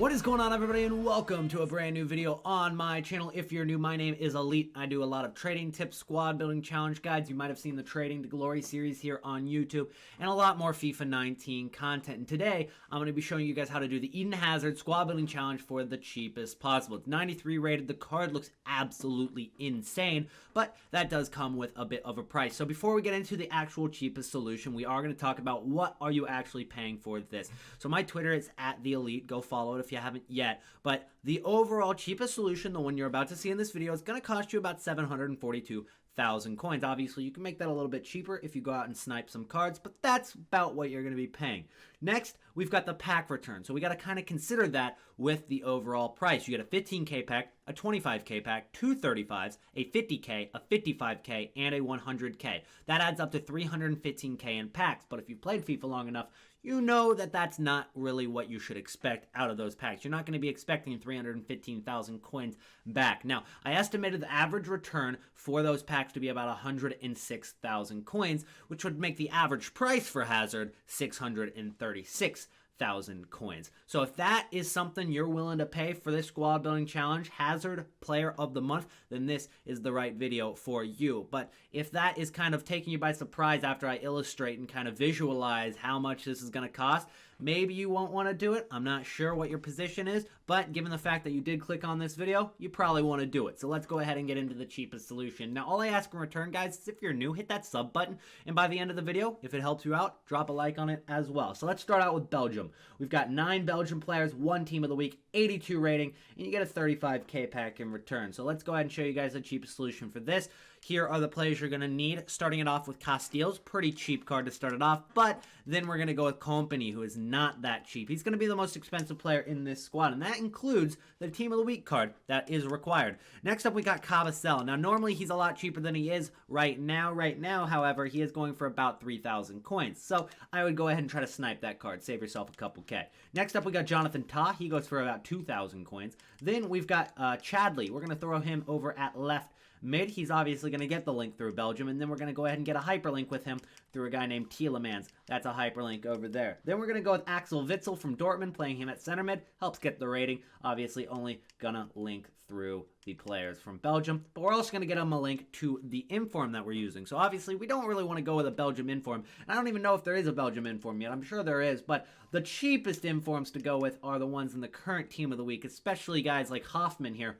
What is going on, everybody, and welcome to a brand new video on my channel. If you're new, my name is ELYYT. I do a lot of trading tips, squad building challenge guides. You might have seen the Trading to Glory series here on YouTube, and a lot more FIFA 19 content. And today, I'm going to be showing you guys how to do the Eden Hazard squad building challenge for the cheapest possible. It's 93 rated. The card looks absolutely insane, but that does come with a bit of a price. So before we get into the actual cheapest solution, we are going to talk about what are you actually paying for this. So my Twitter is @TheElite. Go follow it if you haven't yet. But the overall cheapest solution, the one you're about to see in this video, is going to cost you about 742,000 coins. Obviously, you can make that a little bit cheaper if you go out and snipe some cards, but that's about what you're going to be paying. Next, we've got the pack return. So we got to kind of consider that with the overall price. You get a 15K pack, a 25K pack, two 35s, a 50K, a 55K, and a 100K. That adds up to 315K in packs, but if you've played FIFA long enough, you know that that's not really what you should expect out of those packs. You're not going to be expecting 315,000 coins back. Now, I estimated the average return for those packs to be about 106,000 coins, which would make the average price for Hazard 636,000 coins. So if that is something you're willing to pay for this squad building challenge, Hazard Player of the Month, then this is the right video for you. But if that is kind of taking you by surprise after I illustrate and kind of visualize how much this is going to cost, maybe you won't want to do it. I'm not sure what your position is, but given the fact that you did click on this video, you probably want to do it. So let's go ahead and get into the cheapest solution. Now, all I ask in return, guys, is if you're new, hit that sub button. And by the end of the video, if it helps you out, drop a like on it as well. So let's start out with Belgium. We've got 9 Belgian players, 1 team of the week, 82 rating, and you get a 35K pack in return. So let's go ahead and show you guys the cheapest solution for this. Here are the players you're going to need. Starting it off with Casteels, pretty cheap card to start it off, but then we're going to go with Company, who is not that cheap. He's going to be the most expensive player in this squad, and that includes the Team of the Week card that is required. Next up, we got Cabasel. Now, normally he's a lot cheaper than he is right now. Right now, however, he is going for about 3,000 coins, so I would go ahead and try to snipe that card. Save yourself a couple K. Next up, we got Jonathan Tah. He goes for about 2,000 coins. Then we've got Chadley. We're going to throw him over at left mid. He's obviously going to get the link through Belgium, and then we're going to go ahead and get a hyperlink with him through a guy named Tielemans. That's a hyperlink over there. Then we're going to go with Axel Witsel from Dortmund, playing him at center mid. Helps get the rating. Obviously, only going to link through the players from Belgium, but we're also going to get him a link to the inform that we're using. So obviously, we don't really want to go with a Belgium inform. And I don't even know if there is a Belgium inform yet. I'm sure there is, but the cheapest informs to go with are the ones in the current Team of the Week, especially guys like Hoffman here,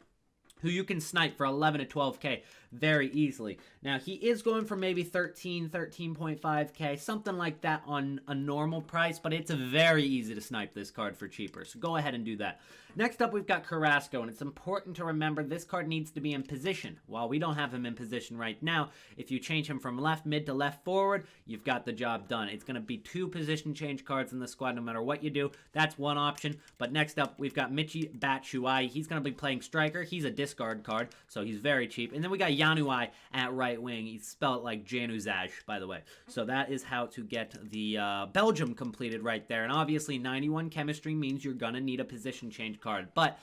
who you can snipe for 11 to 12K very easily. Now, he is going for maybe 13.5K, something like that on a normal price, but it's very easy to snipe this card for cheaper, so go ahead and do that. Next up, we've got Carrasco, and it's important to remember this card needs to be in position. While we don't have him in position right now, if you change him from left mid to left forward, you've got the job done. It's going to be 2 position change cards in the squad no matter what you do. That's one option. But next up, we've got Bat Shuai. He's going to be playing striker. He's a discard card, so he's very cheap. And then we got Januai at right wing. He's spelled like Januzaj, by the way. So that is how to get the Belgium completed right there. And obviously, 91 chemistry means you're going to need a position change card. But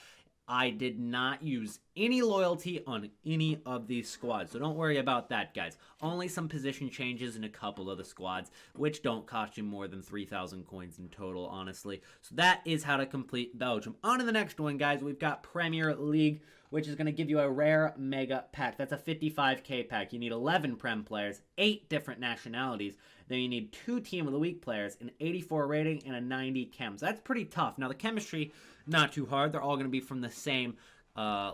I did not use any loyalty on any of these squads, so don't worry about that, guys. Only some position changes in a couple of the squads, which don't cost you more than 3,000 coins in total, honestly. So that is how to complete Belgium. On to the next one, guys. We've got Premier League, which is going to give you a rare mega pack. That's a 55K pack. You need 11 Prem players, 8 different nationalities. Then you need 2 Team of the Week players, an 84 rating, and a 90 chem. So that's pretty tough. Now, the chemistry, not too hard. They're all going to be from the same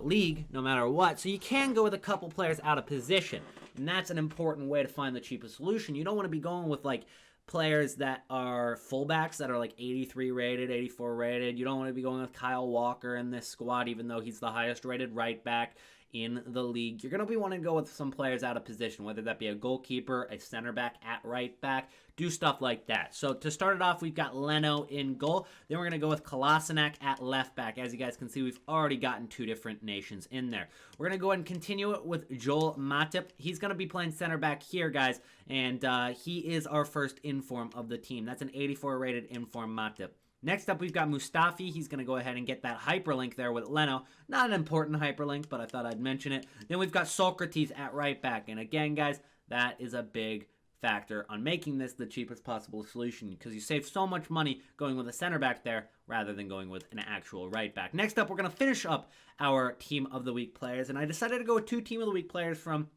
league, no matter what. So you can go with a couple players out of position. And that's an important way to find the cheapest solution. You don't want to be going with, like, players that are fullbacks that are like 83 rated, 84 rated. You don't want to be going with Kyle Walker in this squad, even though he's the highest rated right back in the league. You're going to be wanting to go with some players out of position, whether that be a goalkeeper, a center back at right back, do stuff like that. So to start it off, we've got Leno in goal. Then we're going to go with Kolasinac at left back. As you guys can see, we've already gotten 2 different nations in there. We're going to go ahead and continue it with Joel Matip. He's going to be playing center back here, guys, and he is our first inform of the team. That's an 84 rated inform Matip. Next up, we've got Mustafi. He's going to go ahead and get that hyperlink there with Leno. Not an important hyperlink, but I thought I'd mention it. Then we've got Socrates at right back. And again, guys, that is a big factor on making this the cheapest possible solution, because you save so much money going with a center back there rather than going with an actual right back. Next up, we're going to finish up our Team of the Week players, and I decided to go with 2 Team of the Week players from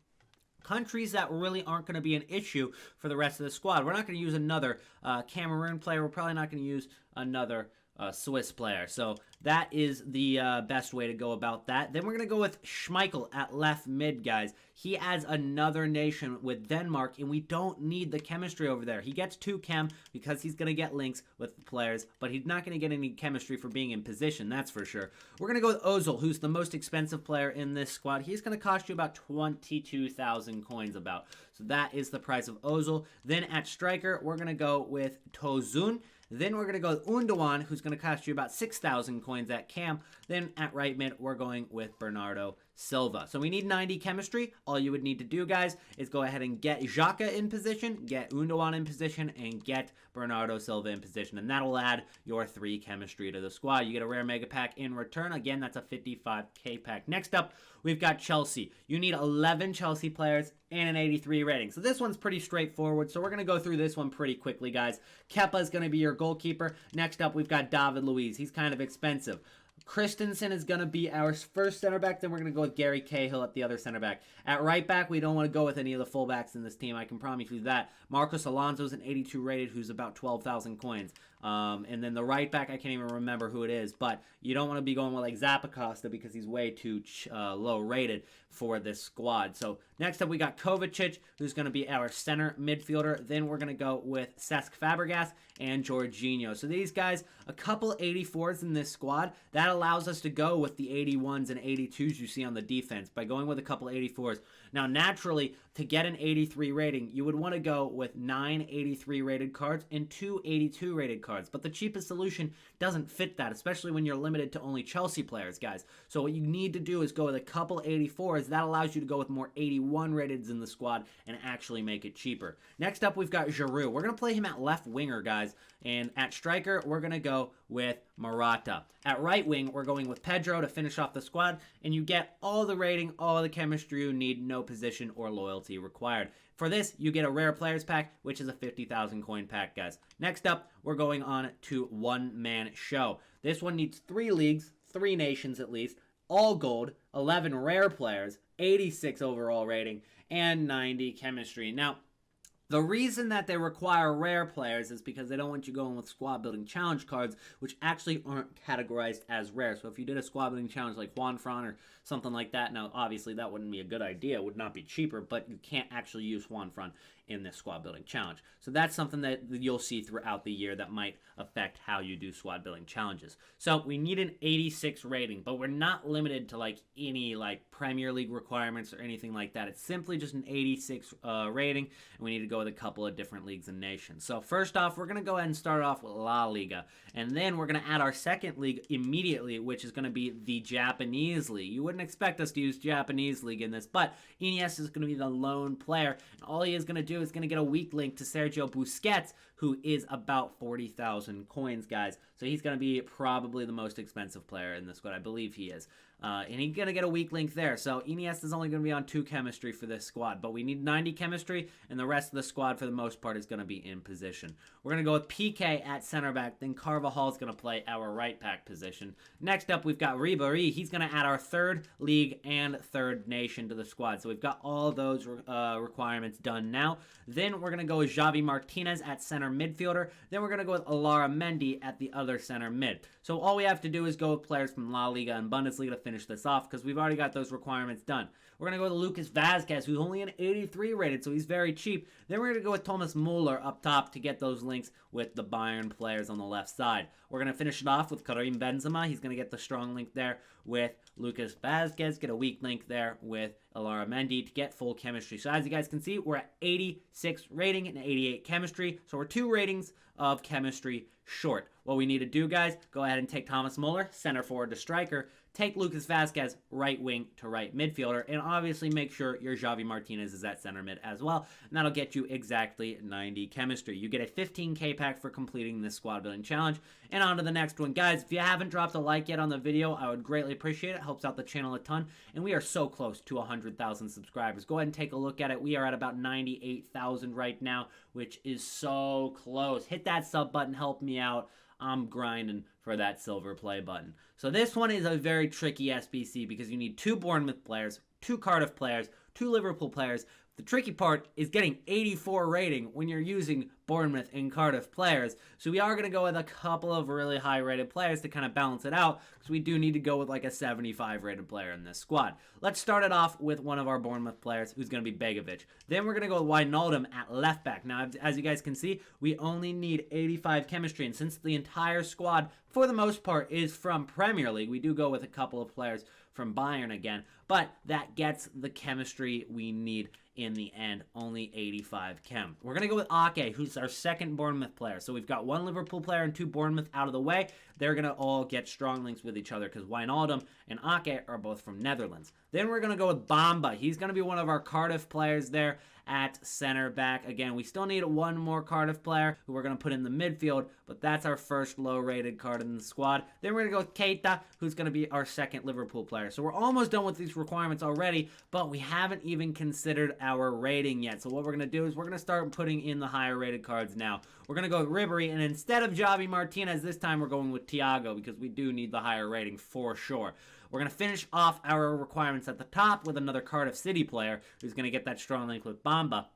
countries that really aren't going to be an issue for the rest of the squad. We're not going to use another Cameroon player. We're probably not going to use another Swiss player. So that is the best way to go about that. Then we're going to go with Schmeichel at left mid, guys. He adds another nation with Denmark, and we don't need the chemistry over there. He gets 2 chem because he's going to get links with the players, but he's not going to get any chemistry for being in position, that's for sure. We're going to go with Ozil, who's the most expensive player in this squad. He's going to cost you about 22,000 coins about. So that is the price of Ozil. Then at striker, we're going to go with Tosun. Then we're going to go with Undawan, who's going to cost you about 6,000 coins at cam. Then at right mid, we're going with Bernardo Silva. So we need 90 chemistry. All you would need to do, guys, is go ahead and get Xhaka in position, get Undawan in position, and get Bernardo Silva in position. And that'll add your 3 chemistry to the squad. You get a rare mega pack in return. Again, that's a 55k pack. Next up, we've got Chelsea. You need 11 Chelsea players and an 83 rating. So this one's pretty straightforward. So we're going to go through this one pretty quickly, guys. Kepa is going to be your goalkeeper. Next up, we've got David Luiz. He's kind of expensive. Christensen is going to be our first center back. Then we're going to go with Gary Cahill at the other center back. At right back, we don't want to go with any of the fullbacks in this team. I can promise you that. Marcos Alonso is an 82 rated, who's about 12,000 coins. And then the right back, I can't even remember who it is, but you don't want to be going with like Zappacosta because he's way too low rated for this squad. So next up, we got Kovacic, who's going to be our center midfielder. Then we're going to go with Cesc Fabregas and Jorginho. So these guys, a couple 84s in this squad. That allows us to go with the 81s and 82s you see on the defense by going with a couple 84s. Now, naturally, to get an 83 rating, you would want to go with 9 83 rated cards and 2 82 rated cards. But the cheapest solution doesn't fit that, especially when you're limited to only Chelsea players, guys. So what you need to do is go with a couple 84s. That allows you to go with more 81 rateds in the squad and actually make it cheaper. Next up, we've got Giroud. We're going to play him at left winger, guys. And at striker, we're going to go with Morata. At right wing, we're going with Pedro to finish off the squad. And you get all the rating, all the chemistry you need, no position or loyalty required. For this, you get a rare players pack, which is a 50,000 coin pack, guys. Next up, we're going on to one-man show. This one needs 3 leagues, 3 nations at least, all gold, 11 rare players, 86 overall rating, and 90 chemistry. Now, the reason that they require rare players is because they don't want you going with squad building challenge cards, which actually aren't categorized as rare. So if you did a squad building challenge like Juan Fran or something like that, now obviously that wouldn't be a good idea. It would not be cheaper, but you can't actually use Juan Fran in this squad building challenge. So that's something that you'll see throughout the year that might affect how you do squad building challenges. So we need an 86 rating, but we're not limited to like any like Premier League requirements or anything like that. It's simply just an 86 rating, and we need to go with a couple of different leagues and nations. So first off, we're going to go ahead and start off with La Liga, and then we're going to add our second league immediately, which is going to be the Japanese league. You wouldn't expect us to use Japanese league in this, but Iniesta is going to be the lone player, and all he is going to do is going to get a weak link to Sergio Busquets, who is about 40,000 coins, guys. So he's going to be probably the most expensive player in this squad. I believe he is. And he's going to get a weak link there. So Iniesta is only going to be on 2 chemistry for this squad. But we need 90 chemistry, and the rest of the squad, for the most part, is going to be in position. We're going to go with PK at center back. Then Carvajal is going to play our right back position. Next up, we've got Ribéry. He's going to add our 3rd league and 3rd nation to the squad. So we've got all those requirements done now. Then we're going to go with Javi Martinez at center midfielder. Then we're going to go with Alara Mendy at the other center mid. So all we have to do is go with players from La Liga and Bundesliga to finish this off, because we've already got those requirements done. We're going to go with Lucas Vazquez, who's only an 83 rated, so he's very cheap. Then we're going to go with Thomas Muller up top to get those links with the Bayern players on the left side. We're going to finish it off with Karim Benzema. He's going to get the strong link there with Lucas Vazquez, get a weak link there with Alara Mendy to get full chemistry. So as you guys can see, we're at 86 rating and 88 chemistry. So we're 2 ratings of chemistry short. What we need to do, guys, go ahead and take Thomas Muller, center forward to striker, take Lucas Vazquez right wing to right midfielder, and obviously make sure your Javi Martinez is at center mid as well, and that'll get you exactly 90 chemistry. You get a 15k pack for completing this squad building challenge. And on to the next one. Guys, if you haven't dropped a like yet on the video, I would greatly appreciate it. It helps out the channel a ton, and we are so close to 100,000 subscribers. Go ahead and take a look at it. We are at about 98,000 right now, which is so close. Hit that sub button, help me out. I'm grinding for that silver play button. So this one is a very tricky SBC because you need 2 Bournemouth players, 2 Cardiff players, 2 Liverpool players. The tricky part is getting 84 rating when you're using Bournemouth and Cardiff players. So we are going to go with a couple of really high rated players to kind of balance it out, because we do need to go with like a 75 rated player in this squad. Let's start it off with one of our Bournemouth players, who's going to be Begovic. Then we're going to go with Wijnaldum at left back. Now, as you guys can see, we only need 85 chemistry, and since the entire squad, for the most part, is from Premier League, we do go with a couple of players from Bayern again, but that gets the chemistry we need in the end, only 85 chem. We're going to go with Ake, who's our second Bournemouth player. So we've got 1 Liverpool player and 2 Bournemouth out of the way. They're going to all get strong links with each other because Wijnaldum and Ake are both from Netherlands. Then we're going to go with Bamba. He's going to be one of our Cardiff players there at center back. Again, we still need 1 more Cardiff player who we're going to put in the midfield, but that's our first low-rated card in the squad. Then we're going to go with Keita, who's going to be our second Liverpool player. So we're almost done with these requirements already, but we haven't even considered our rating yet. So what we're going to do is we're going to start putting in the higher-rated cards now. We're going to go with Ribery, and instead of Javi Martinez, this time we're going with Thiago because we do need the higher rating for sure. We're going to finish off our requirements at the top with another Cardiff City player who's going to get that strong link with Bamba.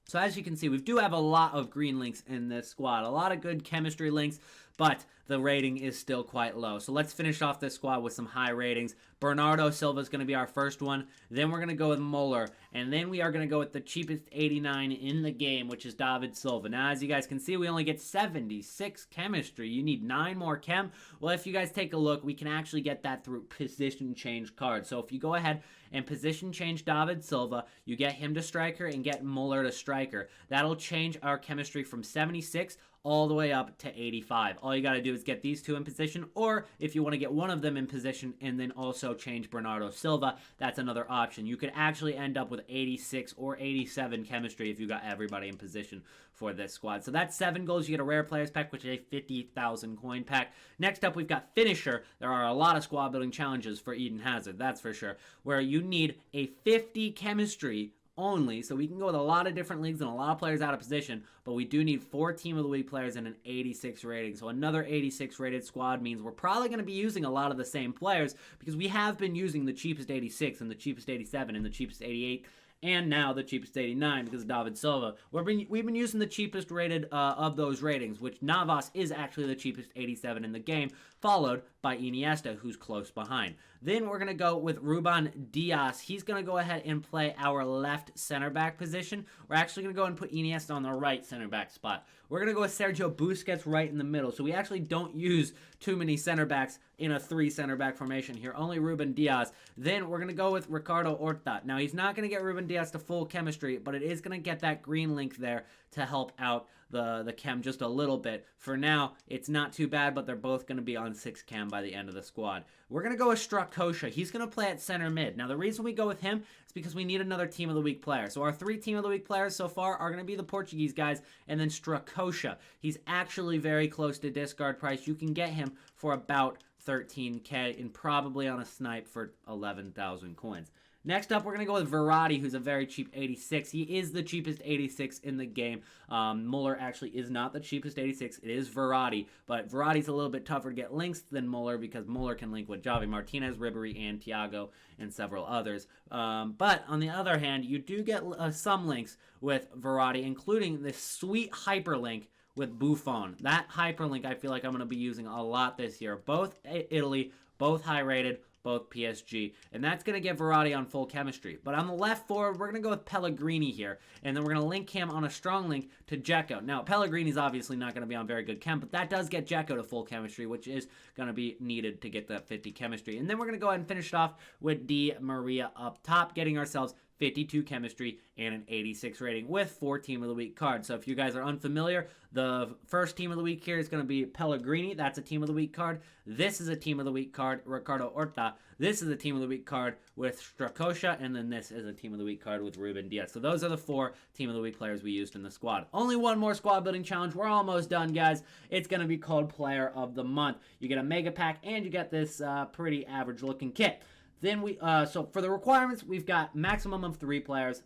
So as you can see, we do have a lot of green links in this squad, a lot of good chemistry links, but the rating is still quite low. So let's finish off this squad with some high ratings. Bernardo Silva is going to be our first one. Then we're going to go with Muller. And then we are going to go with the cheapest 89 in the game, which is David Silva. Now, as you guys can see, we only get 76 chemistry. You need 9 more chem. Well, if you guys take a look, we can actually get that through position change cards. So if you go ahead and position change David Silva, you get him to striker and get Muller to striker. That'll change our chemistry from 76 all the way up to 85. All you got to do is get these 2 in position, or if you want to get one of them in position and then also change Bernardo Silva, that's another option. You could actually end up with 86 or 87 chemistry if you got everybody in position for this squad. So that's 7 goals. You get a rare players pack, which is a 50,000 coin pack. Next up, we've got Finisher. There are a lot of squad building challenges for Eden Hazard, that's for sure, where you need a 50 chemistry only, so we can go with a lot of different leagues and a lot of players out of position, but we do need 4 Team of the Week players and an 86 rating. So another 86 rated squad means we're probably going to be using a lot of the same players because we have been using the cheapest 86 and the cheapest 87 and the cheapest 88 and now the cheapest 89 because of David Silva. We've been using the cheapest rated of those ratings, which Navas is actually the cheapest 87 in the game, followed by Iniesta, who's close behind. Then we're going to go with Ruben Dias. He's going to go ahead and play our left center back position. We're actually going to go and put Iniesta on the right center back spot. We're going to go with Sergio Busquets right in the middle. So we actually don't use too many center backs in a 3 center back formation here. Only Ruben Dias. Then we're going to go with Ricardo Horta. Now he's not going to get Ruben Dias to full chemistry, but it is going to get that green link there to help out the chem just a little bit. For now, it's not too bad, but they're both going to be on 6 chem by the end of the squad. We're going to go with Strakosha. He's going to play at center mid. Now, the reason we go with him is because we need another Team of the Week player. So our 3 Team of the Week players so far are going to be the Portuguese guys and then Strakosha. He's actually very close to discard price. You can get him for about 13k and probably on a snipe for 11,000 coins. Next up, we're going to go with Verratti, who's a very cheap 86. He is the cheapest 86 in the game. Muller actually is not the cheapest 86. It is Verratti, but Verratti's a little bit tougher to get links than Muller because Muller can link with Javi Martinez, Ribery, and Thiago, and several others. But on the other hand, you do get some links with Verratti, including this sweet hyperlink with Buffon. That hyperlink I feel like I'm going to be using a lot this year. Both Italy, both high-rated, both PSG, and that's going to get Verratti on full chemistry. But on the left forward, we're going to go with Pellegrini here, and then we're going to link him on a strong link to Dzeko. Now, Pellegrini's obviously not going to be on very good chem, but that does get Dzeko to full chemistry, which is going to be needed to get that 50 chemistry. And then we're going to go ahead and finish it off with Di Maria up top, getting ourselves 52 chemistry, and an 86 rating with 4 Team of the Week cards. So if you guys are unfamiliar, the first Team of the Week here is going to be Pellegrini. That's a Team of the Week card. This is a Team of the Week card, Ricardo Horta. This is a Team of the Week card with Strakosha, and then this is a Team of the Week card with Ruben Diaz. So those are the 4 Team of the Week players we used in the squad. Only one more squad building challenge. We're almost done, guys. It's going to be called Player of the Month. You get a mega pack, and you get this pretty average looking kit. Then so for the requirements, we've got maximum of 3 players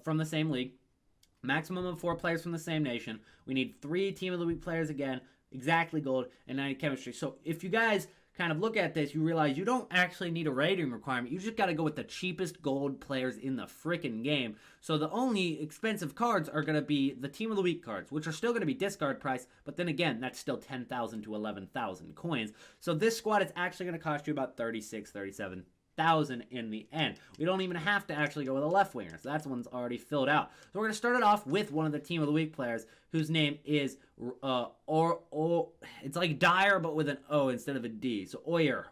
from the same league, maximum of 4 players from the same nation. We need 3 Team of the Week players again, exactly gold, and 90 chemistry. So if you guys kind of look at this, you realize you don't actually need a rating requirement. You just got to go with the cheapest gold players in the freaking game. So the only expensive cards are going to be the Team of the Week cards, which are still going to be discard price, but then again, that's still 10,000 to 11,000 coins. So this squad is actually going to cost you about 36, 37,000 in the end. We don't even have to actually go with a left winger, so that one's already filled out. So we're going to start it off with one of the Team of the Week players, whose name is it's like Dyer but with an O instead of a D. So Oyer.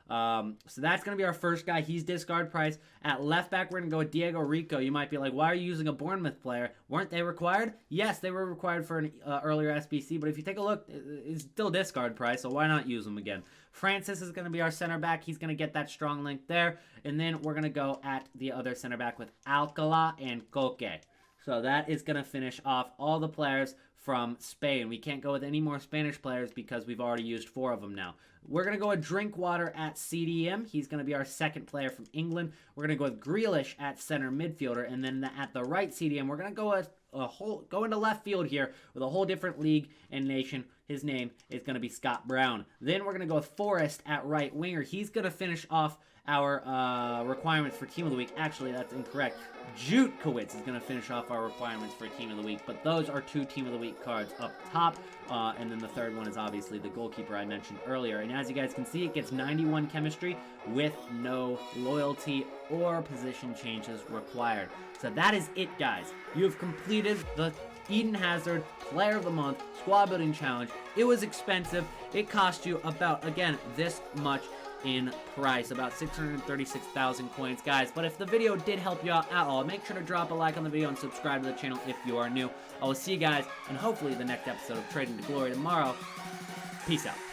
So that's going to be our first guy. He's discard price. At left back, we're going to go with Diego Rico. You might be like, why are you using a Bournemouth player? Weren't they required? Yes, they were required for an earlier SBC, but if you take a look, it's still discard price, so why not use them again? Francis is going to be our center back. He's going to get that strong link there. And then we're going to go at the other center back with Alcala and Coque. So that is going to finish off all the players from Spain. We can't go with any more Spanish players because we've already used 4 of them now. We're going to go with Drinkwater at CDM. He's going to be our second player from England. We're going to go with Grealish at center midfielder. And then at the right CDM, we're going to go with go into left field here with a whole different league and nation. His name is going to be Scott Brown. Then we're going to go with Forrest at right winger. He's going to finish off our requirements for Team of the Week. Actually, that's incorrect. Jutkowitz is going to finish off our requirements for Team of the Week. But those are 2 Team of the Week cards up top. And then the third one is obviously the goalkeeper I mentioned earlier. And as you guys can see, it gets 91 chemistry with no loyalty or position changes required. So that is it, guys. You have completed the Eden Hazard Player of the Month Squad Building Challenge. It was expensive. It cost you about, again, this much in price, about 636,000 coins, guys. But if the video did help you out at all, make sure to drop a like on the video and subscribe to the channel if you are new. I will see you guys, and hopefully the next episode of Trading to Glory tomorrow. Peace out.